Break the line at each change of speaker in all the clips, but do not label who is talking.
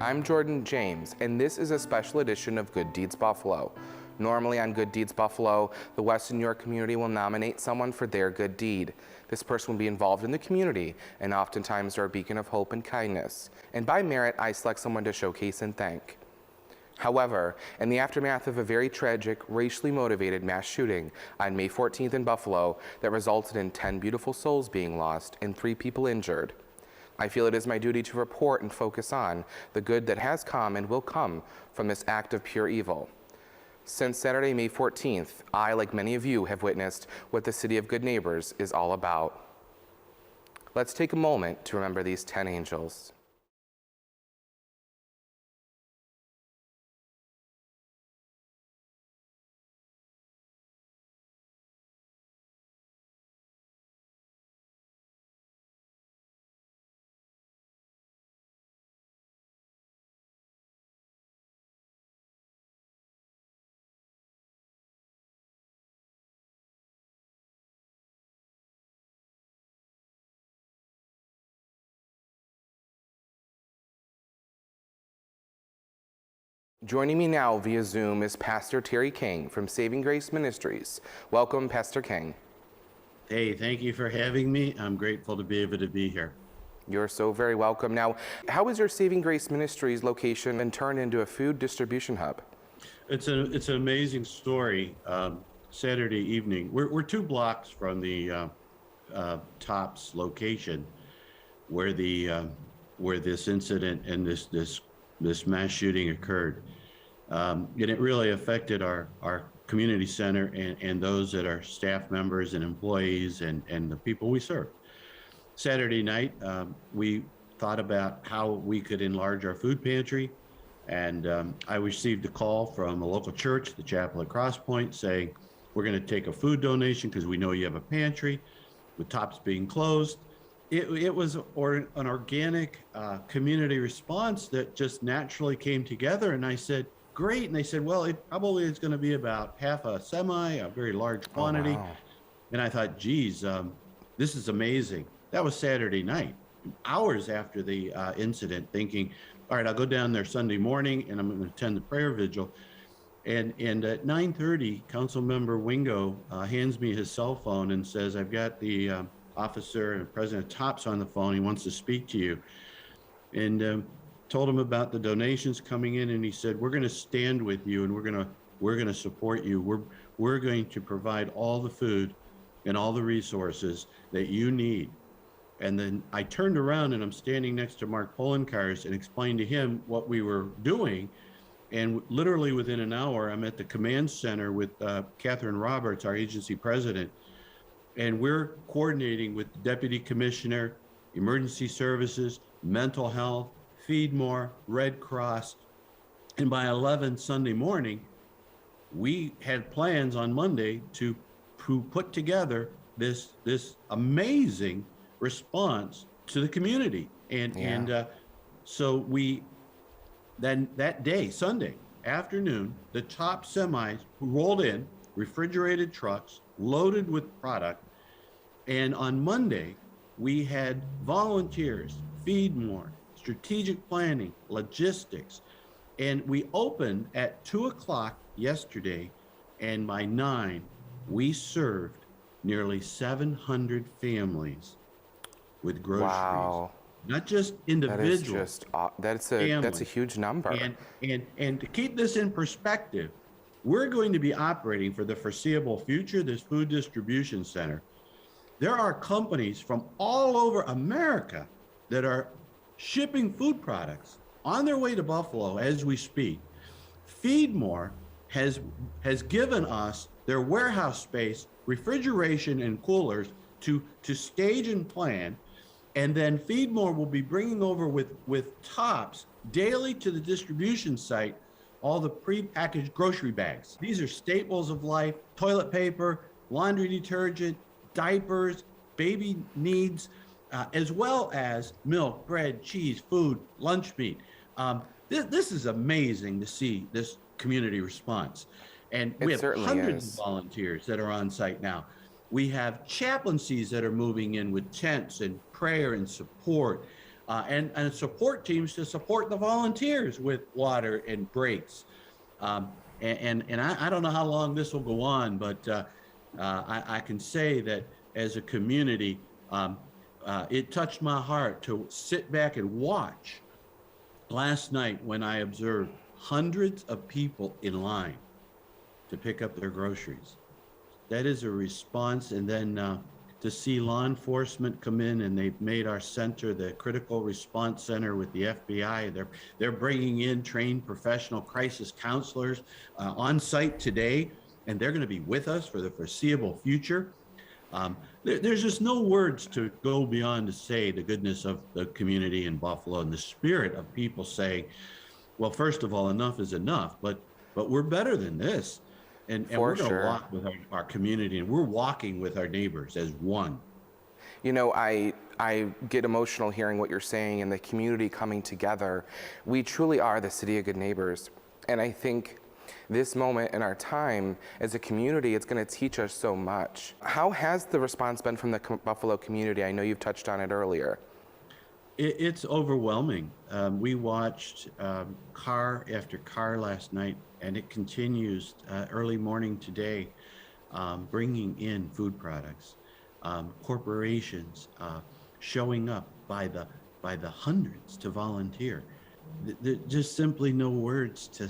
I'm Jordan James, and this is a special edition of Good Deeds Buffalo. Normally on Good Deeds Buffalo, the Western New York community will nominate someone for their good deed. This person will be involved in the community, and oftentimes are a beacon of hope and kindness. And by merit, I select someone to showcase and thank. However, in the aftermath of a very tragic, racially motivated mass shooting on May 14th in Buffalo that resulted in 10 beautiful souls being lost and 3 people injured, I feel it is my duty to report and focus on the good that has come and will come from this act of pure evil. Since Saturday, May 14th, I, like many of you, have witnessed what the City of Good Neighbors is all about. Let's take a moment to remember these 10 angels. Joining me now via Zoom is Pastor Terry King from Saving Grace Ministries. Welcome, Pastor King.
Hey, thank you for having me. I'm grateful to be able to be here.
You're so very welcome. Now, how has your Saving Grace Ministries location been turned into a food distribution hub?
It's an amazing story. Saturday evening, we're 2 blocks from the Tops location where this incident and this mass shooting occurred. And it really affected our community center and those that are staff members and employees and the people we serve. Saturday night, we thought about how we could enlarge our food pantry. And I received a call from a local church, the Chapel at Cross Point, saying, we're going to take a food donation because we know you have a pantry, with Tops being closed. It was an organic community response that just naturally came together. And I said, great. And they said, well, it probably is going to be about half a semi, a very large quantity.
Oh, wow.
And I thought, geez, this is amazing. That was Saturday night, hours after the incident, thinking, all right, I'll go down there Sunday morning and I'm going to attend the prayer vigil. And at 9:30, Councilmember Wingo hands me his cell phone and says, I've got the officer and President Tops on the phone. He wants to speak to you. And told him about the donations coming in, and he said, we're going to stand with you and we're going to support you. We're going to provide all the food and all the resources that you need. And then I turned around and I'm standing next to Mark Polenkars and explained to him what we were doing. And literally within an hour, I'm at the command center with Catherine Roberts, our agency president, and we're coordinating with the Deputy Commissioner, Emergency Services, Mental Health, FeedMore, Red Cross. And by 11 Sunday morning, we had plans on Monday to put together this amazing response to the community. And so we, then that day, Sunday afternoon, the Top semis rolled in, refrigerated trucks, loaded with product. And on Monday, we had volunteers, FeedMore, strategic planning, logistics. And we opened at 2 o'clock yesterday. And by 9, we served nearly 700 families with groceries.
Wow.
Not just individuals.
That's a huge number.
And to keep this in perspective, we're going to be operating for the foreseeable future, this food distribution center. There are companies from all over America that are shipping food products on their way to Buffalo as we speak. FeedMore has given us their warehouse space, refrigeration and coolers to stage and plan. And then FeedMore will be bringing over with Tops daily to the distribution site all the pre-packaged grocery bags. These are staples of life: toilet paper, laundry detergent, diapers, baby needs, as well as milk, bread, cheese, food, lunch meat. This is amazing to see this community response. And we have hundreds of volunteers that are on site now. We have chaplaincies that are moving in with tents and prayer and support. and support teams to support the volunteers with water and breaks. And I don't know how long this will go on, but I can say that as a community, it touched my heart to sit back and watch last night when I observed hundreds of people in line to pick up their groceries. That is a response. And then to see law enforcement come in, and they've made our center the critical response center with the FBI. They're bringing in trained professional crisis counselors on site today, and they're going to be with us for the foreseeable future. There's just no words to go beyond to say the goodness of the community in Buffalo and the spirit of people saying, well, first of all, enough is enough, but we're better than this. And we're going to walk with our community, and we're walking with our neighbors as one.
You know, I get emotional hearing what you're saying and the community coming together. We truly are the city of good neighbors. And I think this moment in our time as a community, it's going to teach us so much. How has the response been from the Buffalo community? I know you've touched on it earlier.
It's overwhelming. We watched car after car last night, and it continues early morning today, bringing in food products, corporations showing up by the hundreds to volunteer. Just simply no words to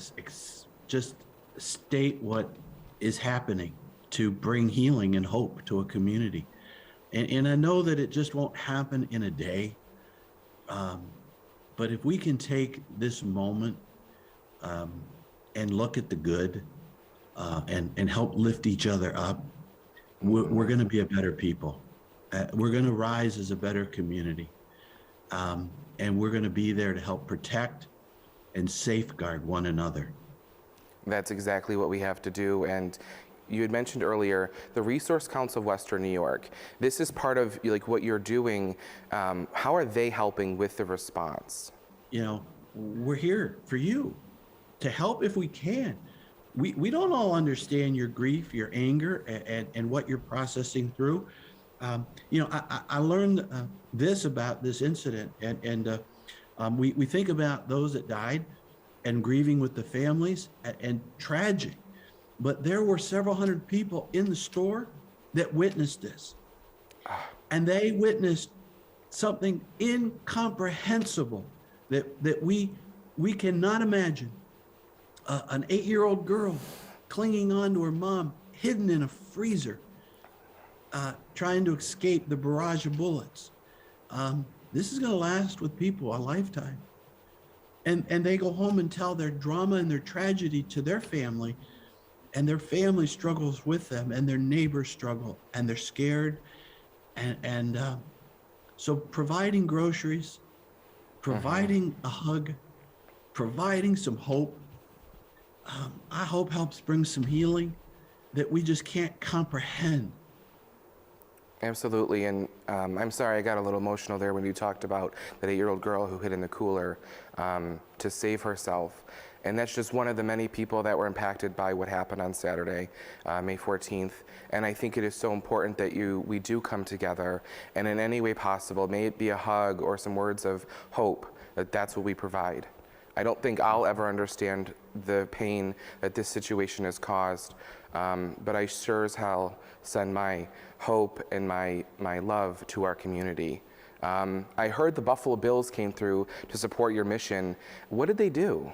just state what is happening to bring healing and hope to a community. And I know that it just won't happen in a day. But if we can take this moment and look at the good and help lift each other up, we're going to be a better people. We're going to rise as a better community. And we're going to be there to help protect and safeguard one another.
That's exactly what we have to do. And you had mentioned earlier the Resource Council of Western New York. This is part of like what you're doing. How are they helping with the response? You know,
we're here for you to help if we can. We don't all understand your grief, your anger, and what you're processing through. You know, I learned this about this incident, and we think about those that died and grieving with the families, and tragic. But there were several hundred people in the store that witnessed this. And they witnessed something incomprehensible that we cannot imagine. An 8-year-old girl clinging on to her mom, hidden in a freezer, trying to escape the barrage of bullets. This is going to last with people a lifetime. And they go home and tell their drama and their tragedy to their family, and their family struggles with them, and their neighbors struggle, and they're scared. And so providing groceries, providing a hug, providing some hope, I hope helps bring some healing that we just can't comprehend.
Absolutely, and I'm sorry I got a little emotional there when you talked about that 8-year-old girl who hid in the cooler to save herself. And that's just one of the many people that were impacted by what happened on Saturday, May 14th. And I think it is so important that we do come together, and in any way possible, may it be a hug or some words of hope, that's what we provide. I don't think I'll ever understand the pain that this situation has caused, but I sure as hell send my hope and my love to our community. I heard the Buffalo Bills came through to support your mission. What did they do?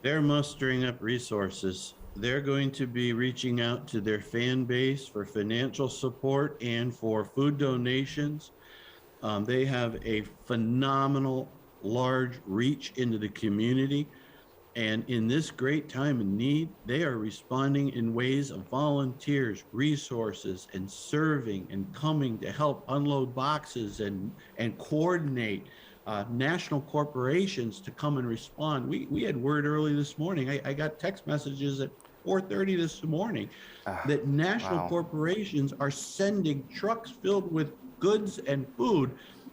They're mustering up resources. They're going to be reaching out to their fan base for financial support and for food donations. They have a phenomenal, large reach into the community. And in this great time of need, they are responding in ways of volunteers, resources, and serving and coming to help unload boxes and coordinate national corporations to come and respond. We had word early this morning. I got text messages at 4:30 this morning that national corporations are sending trucks filled with goods and food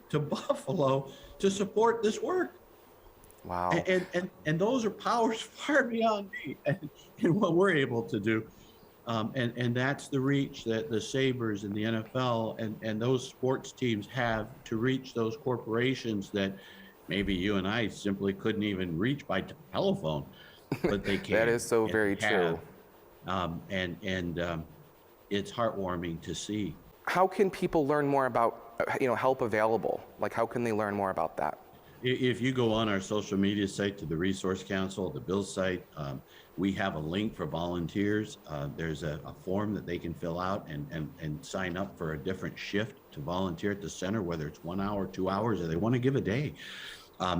to Buffalo to support this work.
Wow.
And those are powers far beyond me and what we're able to do. And that's the reach that the Sabres and the NFL and those sports teams have to reach those corporations that maybe you and I simply couldn't even reach by telephone, but they can.
That is so
and
very
have.
true.
It's heartwarming to see.
How can people learn more about, help available? Like, how can they learn more about that?
If you go on our social media site to the Resource Council, the Bill site, we have a link for volunteers. There's a form that they can fill out and sign up for a different shift to volunteer at the center, whether it's 1 hour, 2 hours, or they want to give a day.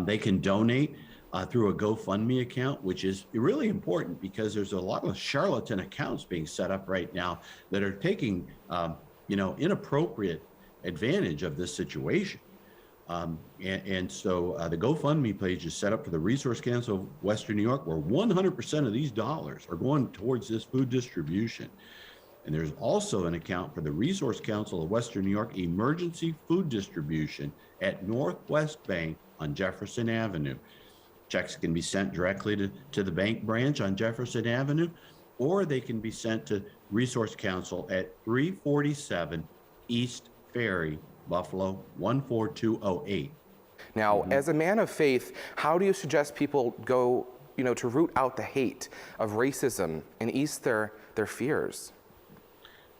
They can donate through a GoFundMe account, which is really important because there's a lot of charlatan accounts being set up right now that are taking, inappropriate advantage of this situation. So the GoFundMe page is set up for the Resource Council of Western New York, where 100% of these dollars are going towards this food distribution. And there's also an account for the Resource Council of Western New York Emergency Food Distribution at Northwest Bank on Jefferson Avenue. Checks can be sent directly to the bank branch on Jefferson Avenue, or they can be sent to Resource Council at 347 East Ferry, Buffalo 14208.
Now, as a man of faith, how do you suggest people go, to root out the hate of racism and ease their fears?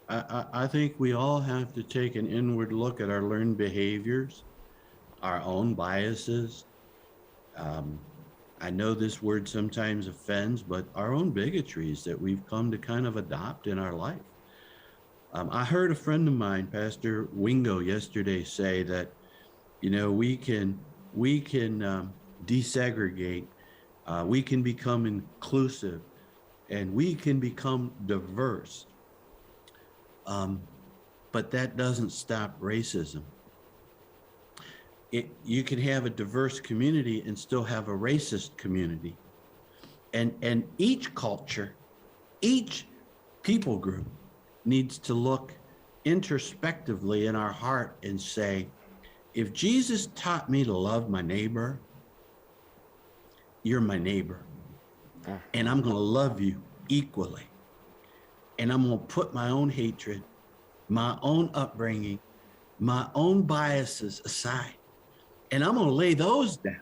I think we all have to take an inward look at our learned behaviors, our own biases. I know this word sometimes offends, but our own bigotries that we've come to kind of adopt in our life. I heard a friend of mine, Pastor Wingo, yesterday say that, we can desegregate, we can become inclusive, and we can become diverse. But that doesn't stop racism. You can have a diverse community and still have a racist community. And each culture, each people group needs to look introspectively in our heart and say, if Jesus taught me to love my neighbor, you're my neighbor. And I'm going to love you equally. And I'm going to put my own hatred, my own upbringing, my own biases aside. And I'm going to lay those down,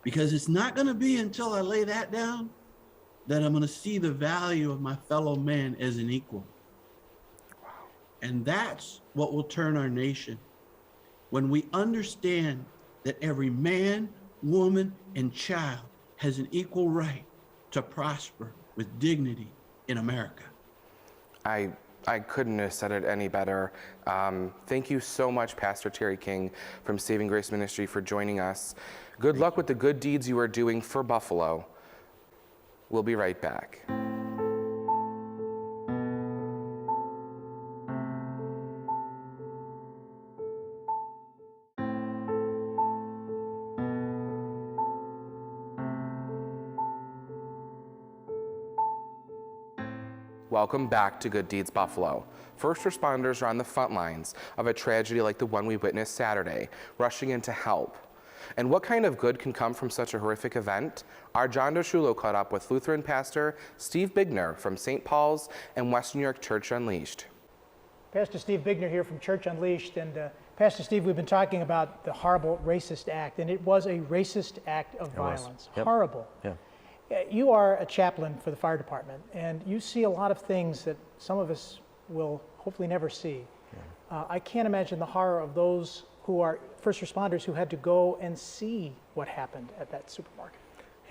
because it's not going to be until I lay that down that I'm going to see the value of my fellow man as an equal. Wow. And that's what will turn our nation. When we understand that every man, woman, and child has an equal right to prosper with dignity in America.
I couldn't have said it any better. Thank you so much, Pastor Terry King from Saving Grace Ministry, for joining us. Good luck with the good deeds you are doing for Buffalo. We'll be right back. Welcome back to Good Deeds Buffalo. First responders are on the front lines of a tragedy like the one we witnessed Saturday, rushing in to help. And what kind of good can come from such a horrific event? Our John DeShulo caught up with Lutheran pastor Steve Biegner from St. Paul's and Western New York Church Unleashed.
Pastor Steve Biegner here from Church Unleashed. And Pastor Steve, we've been talking about the horrible racist act, and it was a racist act of violence. Yep. Horrible. Yeah. You are a chaplain for the fire department, and you see a lot of things that some of us will hopefully never see. Yeah. I can't imagine the horror of those who are first responders who had to go and see what happened at that supermarket.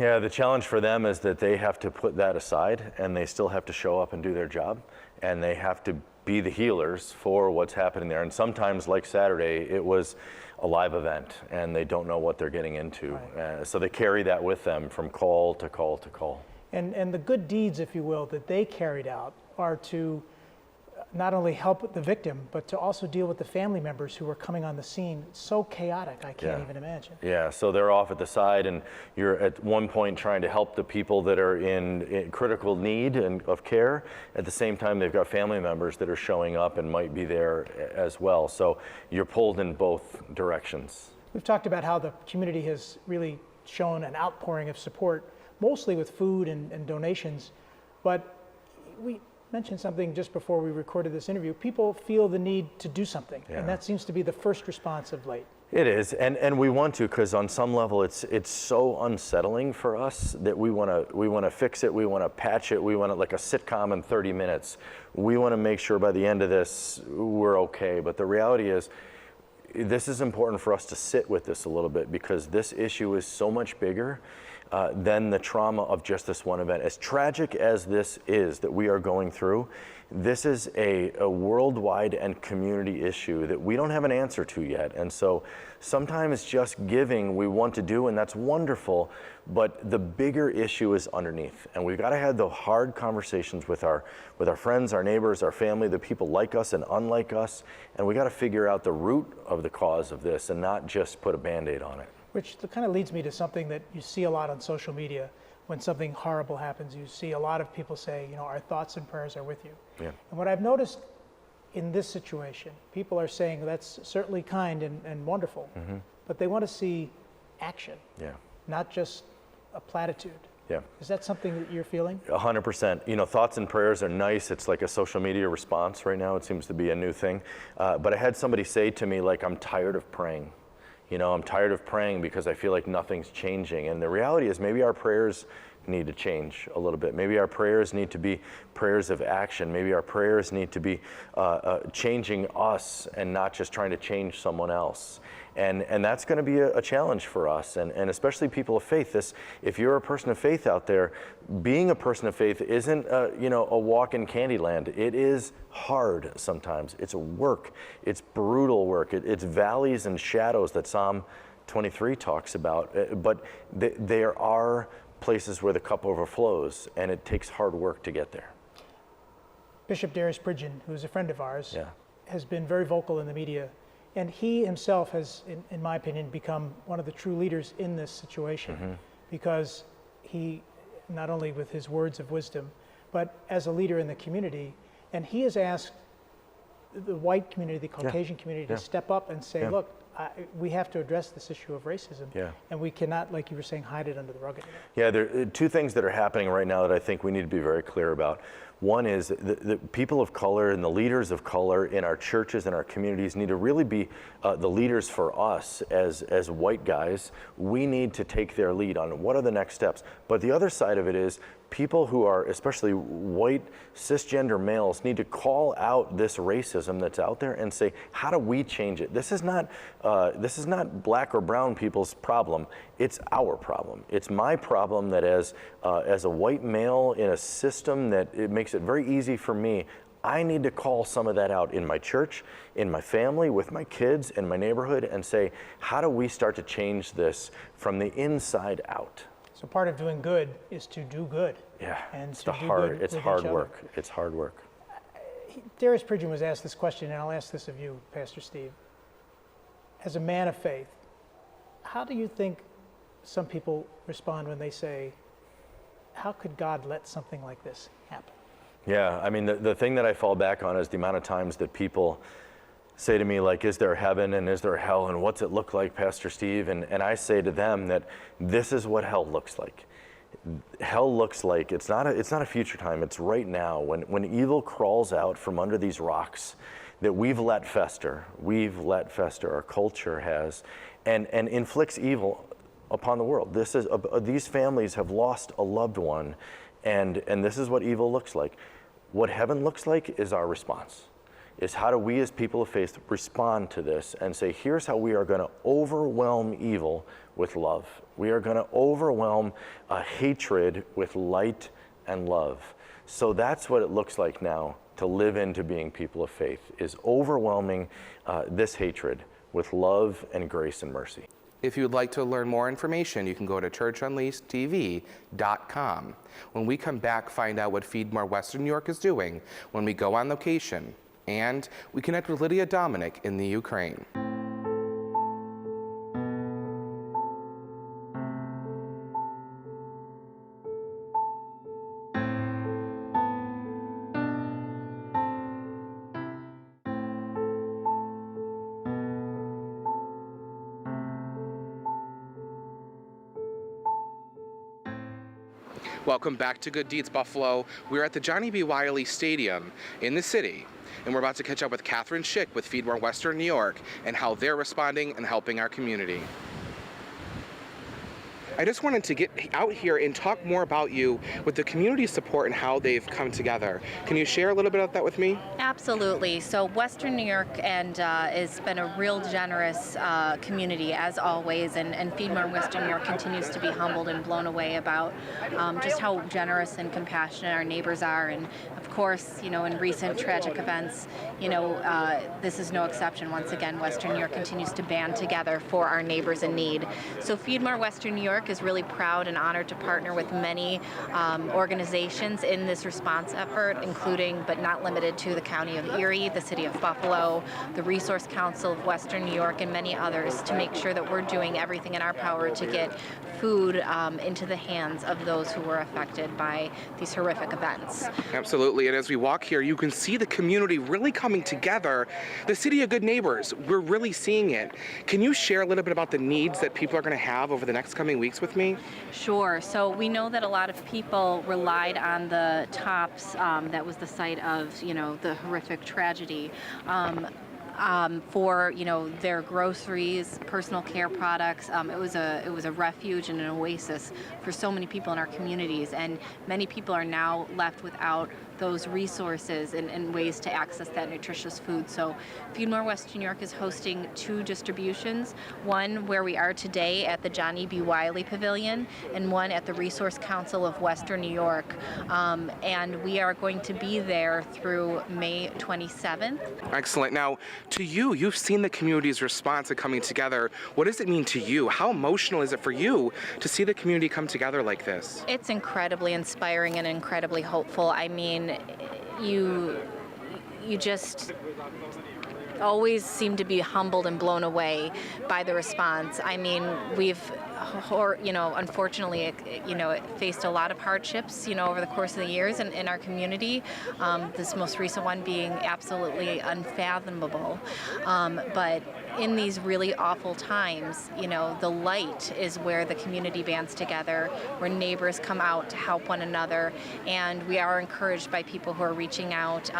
Yeah, the challenge for them is that they have to put that aside, and they still have to show up and do their job, and they have to be the healers for what's happening there. And sometimes, like Saturday, it was a live event, and they don't know what they're getting into. Right. So they carry that with them from call to call to call.
And the good deeds, if you will, that they carried out are to not only help the victim, but to also deal with the family members who were coming on the scene. It's so chaotic, I can't even imagine.
Yeah, so they're off at the side, and you're at one point trying to help the people that are in critical need and of care. At the same time, they've got family members that are showing up and might be there as well. So you're pulled in both directions.
We've talked about how the community has really shown an outpouring of support, mostly with food and donations, but mentioned something just before we recorded this interview. People feel the need to do something,
Yeah.
and that seems to be the first response of late.
It is, and we want to, because on some level it's so unsettling for us that we want to fix it, we want to patch it, we want to, like a sitcom in 30 minutes. We want to make sure by the end of this we're okay. But the reality is, this is important for us to sit with this a little bit, because this issue is so much bigger than the trauma of just this one event. As tragic as this is that we are going through, this is a worldwide and community issue that we don't have an answer to yet. And so sometimes just giving we want to do, and that's wonderful, but the bigger issue is underneath. And we've got to have the hard conversations with our friends, our neighbors, our family, the people like us and unlike us, and we got to figure out the root of the cause of this and not just put a Band-Aid on it.
Which kind of leads me to something that you see a lot on social media. When something horrible happens, you see a lot of people say, you know, our thoughts and prayers are with you.
Yeah.
And what I've noticed in this situation, people are saying that's certainly kind and wonderful, but they want to see action, not just a platitude.
Yeah.
Is that something that you're feeling?
100%. You know, thoughts and prayers are nice. It's like a social media response right now. It seems to be a new thing. But I had somebody say to me, like, I'm tired of praying. You know, I'm tired of praying because I feel like nothing's changing. And the reality is maybe our prayers need to change a little bit. Maybe our prayers need to be prayers of action. Maybe our prayers need to be changing us and not just trying to change someone else. And that's going to be a challenge for us, and especially people of faith. If you're a person of faith out there, being a person of faith isn't a walk in Candyland. It is hard sometimes. It's work. It's brutal work. It's valleys and shadows that Psalm 23 talks about. But there are places where the cup overflows, and it takes hard work to get there.
Bishop Darius Pridgeon, who's a friend of ours,
Yeah.
has been very vocal in the media. And he himself has, in my opinion, become one of the true leaders in this situation, because he, not only with his words of wisdom, but as a leader in the community, and he has asked the white community, the Caucasian community, to step up and say, look, we have to address this issue of racism, and we cannot, like you were saying, hide it under the rug anymore.
Yeah, there are two things that are happening right now that I think we need to be very clear about. One is the people of color and the leaders of color in our churches and our communities need to really be the leaders for us as white guys. We need to take their lead on what are the next steps. But the other side of it is people who are, especially white cisgender males, need to call out this racism that's out there and say, how do we change it? This is not black or brown people's problem. It's our problem. It's my problem that as a white male in a system that it makes it very easy for me, I need to call some of that out in my church, in my family, with my kids, in my neighborhood, and say, how do we start to change this from the inside out?
So part of doing good is to do good.
Yeah,
and
it's
to do
hard.
good
It's
with
hard
each other.
work. It's hard work.
Darius Pridgeon was asked this question, and I'll ask this of you, Pastor Steve. As a man of faith, how do you think some people respond when they say, how could God let something like this happen?
Yeah, I mean, the thing that I fall back on is the amount of times that people say to me, like, is there heaven and is there hell and what's it look like, Pastor Steve? And I say to them that this is what hell looks like. Hell looks like, it's not a future time, it's right now. When evil crawls out from under these rocks that we've let fester, our culture has, and inflicts evil upon the world. These families have lost a loved one, and this is what evil looks like. What heaven looks like is our response. Is how do we as people of faith respond to this and say, here's how we are going to overwhelm evil with love. We are going to overwhelm hatred with light and love. So that's what it looks like now to live into being people of faith, is overwhelming this hatred with love and grace and mercy.
If you would like to learn more information, you can go to churchunleashedtv.com. When we come back, find out what FeedMore Western New York is doing when we go on location. And we connect with Lydia Dominick in the Ukraine. Welcome back to Good Deeds Buffalo. We're at the Johnnie B Wiley Stadium in the city, and we're about to catch up with Catherine Schick with FeedMore Western New York and how they're responding and helping our community. I just wanted to get out here and talk more about you with the community support and how they've come together. Can you share a little bit of that with me?
Absolutely. So Western New York has been a real generous community as always, and FeedMore Western New York continues to be humbled and blown away about just how generous and compassionate our neighbors are. And of course, you know, in recent tragic events, you know, this is no exception. Once again, Western New York continues to band together for our neighbors in need. So FeedMore Western New York is really proud and honored to partner with many organizations in this response effort, including but not limited to the County of Erie, the City of Buffalo, the Resource Council of Western New York, and many others to make sure that we're doing everything in our power to get food into the hands of those who were affected by these horrific events.
Absolutely, and as we walk here, you can see the community really coming together. The City of Good Neighbors, we're really seeing it. Can you share a little bit about the needs that people are going to have over the next coming weeks with me?
Sure. So we know that a lot of people relied on the tops that was the site of, you know, the horrific tragedy. For, you know, their groceries, personal care products. It was a refuge and an oasis for so many people in our communities, and many people are now left without those resources and ways to access that nutritious food. So FeedMore Western New York is hosting 2 distributions, one where we are today at the Johnnie B Wiley Pavilion and one at the Resource Council of Western New York. And we are going to be there through May 27th.
Excellent. Now, to you, you've seen the community's response and coming together. What does it mean to you? How emotional is it for you to see the community come together like this?
It's incredibly inspiring and incredibly hopeful. I mean, you just always seem to be humbled and blown away by the response. I mean, unfortunately, faced a lot of hardships, over the course of the years in our community. This most recent one being absolutely unfathomable. But in these really awful times, the light is where the community bands together, where neighbors come out to help one another, and we are encouraged by people who are reaching out.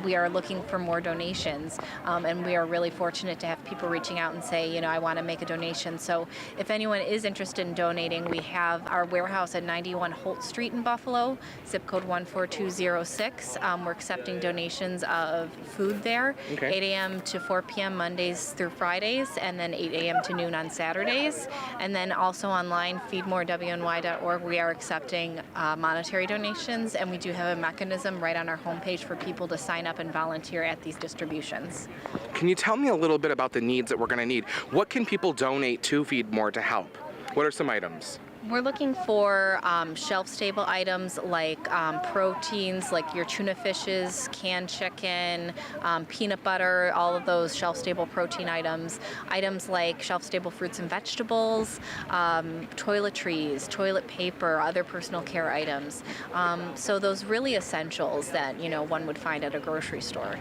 We are looking for more donations, and we are really fortunate to have people reaching out and say, I want to make a donation. So if anyone is interested in donating, we have our warehouse at 91 Holt Street in Buffalo, zip code 14206. We're accepting donations of food there, 8 a.m. to 4 p.m. Mondays through Fridays, and then 8 a.m. to noon on Saturdays. And then also online, FeedMore WNY.org, we are accepting monetary donations, and we do have a mechanism right on our homepage for people to sign up and volunteer at these distributions.
Can you tell me a little bit about the needs that we're going to need? What can people donate to FeedMore to help? What are some items?
We're looking for shelf-stable items like proteins, like your tuna fishes, canned chicken, peanut butter, all of those shelf-stable protein items. Items like shelf-stable fruits and vegetables, toiletries, toilet paper, other personal care items. So those really essentials that one would find at a grocery store.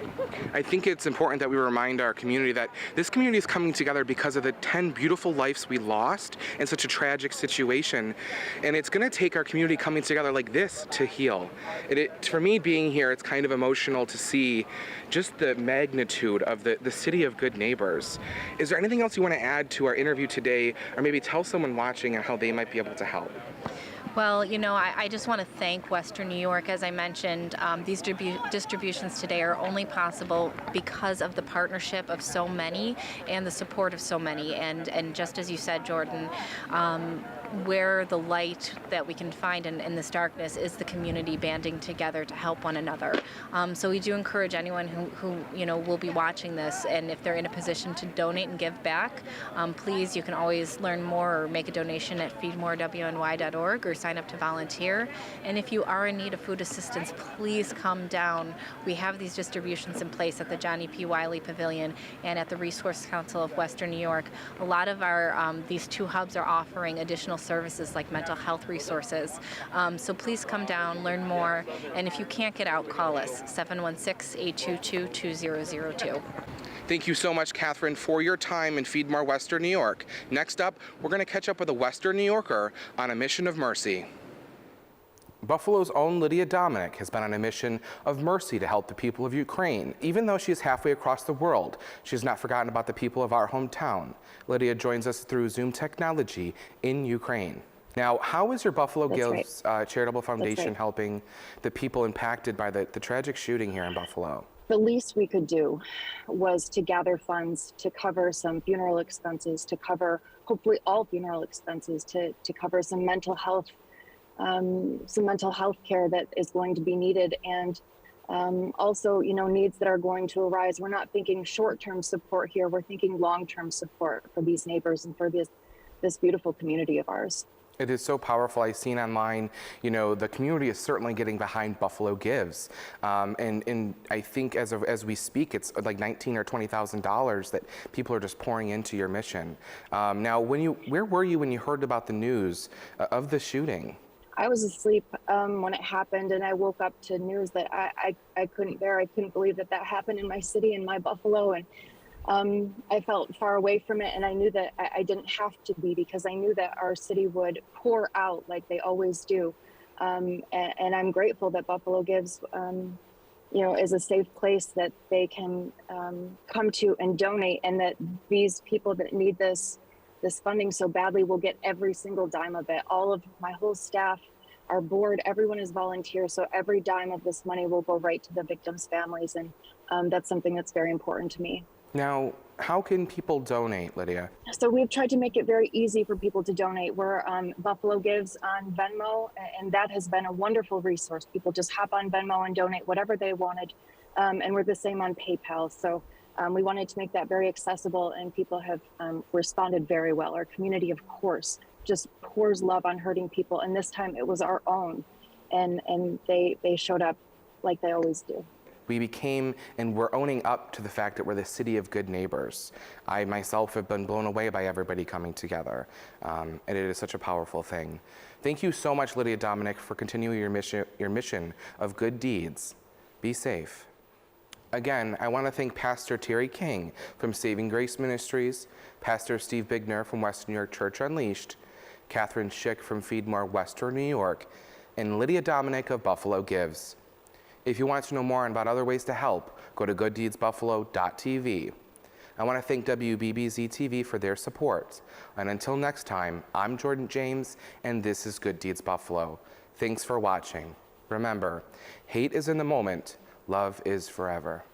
I think it's important that we remind our community that this community is coming together because of the 10 beautiful lives we lost in such a tragic situation. And it's going to take our community coming together like this to heal. For me, being here, it's kind of emotional to see just the magnitude of the City of Good Neighbors. Is there anything else you want to add to our interview today, or maybe tell someone watching and how they might be able to help?
Well, I just want to thank Western New York. As I mentioned, these distributions today are only possible because of the partnership of so many and the support of so many. And just as you said, Jordan, where the light that we can find in this darkness is the community banding together to help one another. So we do encourage anyone who will be watching this, and if they're in a position to donate and give back, please, you can always learn more or make a donation at FeedMoreWNY.org or sign up to volunteer. And if you are in need of food assistance, please come down. We have these distributions in place at the Johnnie B Wiley Pavilion and at the Resource Council of Western New York. A lot of our these 2 hubs are offering additional services like mental health resources. So please come down, learn more, and if you can't get out, call us, 716-822-2002.
Thank you so much, Catherine, for your time in FeedMore Western New York. Next up, we're going to catch up with a Western New Yorker on a mission of mercy. Buffalo's own Lydia Dominick has been on a mission of mercy to help the people of Ukraine. Even though she is halfway across the world, she has not forgotten about the people of our hometown. Lydia joins us through Zoom technology in Ukraine. Now, how is your Buffalo Gives Charitable Foundation helping the people impacted by the tragic shooting here in Buffalo?
The least we could do was to gather funds to cover some funeral expenses, to cover hopefully all funeral expenses, to cover some mental health care that is going to be needed, and also, needs that are going to arise. We're not thinking short-term support here. We're thinking long-term support for these neighbors and for this beautiful community of ours.
It is so powerful. I've seen online, the community is certainly getting behind Buffalo Gives. And I think as we speak, it's like $19,000 or $20,000 that people are just pouring into your mission. Now, where were you when you heard about the news of the shooting?
I was asleep when it happened, and I woke up to news that I couldn't bear. I couldn't believe that happened in my city, in my Buffalo, and I felt far away from it, and I knew that I didn't have to be, because I knew that our city would pour out like they always do. And I'm grateful that Buffalo Gives, is a safe place that they can come to and donate, and that these people that need this funding so badly will get every single dime of it. All of my whole staff, our board, everyone is volunteer, so every dime of this money will go right to the victims' families, and that's something that's very important to me.
Now, how can people donate, Lydia?
So we've tried to make it very easy for people to donate. We're Buffalo Gives on Venmo, and that has been a wonderful resource. People just hop on Venmo and donate whatever they wanted, and we're the same on PayPal. So we wanted to make that very accessible, and people have responded very well. Our community, of course, just pours love on hurting people, and this time it was our own, and they showed up like they always do.
We became, and we're owning up to the fact that we're the city of good neighbors. I myself have been blown away by everybody coming together, and it is such a powerful thing. Thank you so much, Lydia Dominick, for continuing your mission of good deeds. Be safe. Again, I want to thank Pastor Terry King from Saving Grace Ministries, Pastor Steve Biegner from Western New York Church Unleashed, Catherine Schick from FeedMore Western New York, and Lydia Dominick of Buffalo Gives. If you want to know more about other ways to help, go to gooddeedsbuffalo.tv. I want to thank WBBZ TV for their support. And until next time, I'm Jordan James, and this is Good Deeds Buffalo. Thanks for watching. Remember, hate is in the moment, love is forever.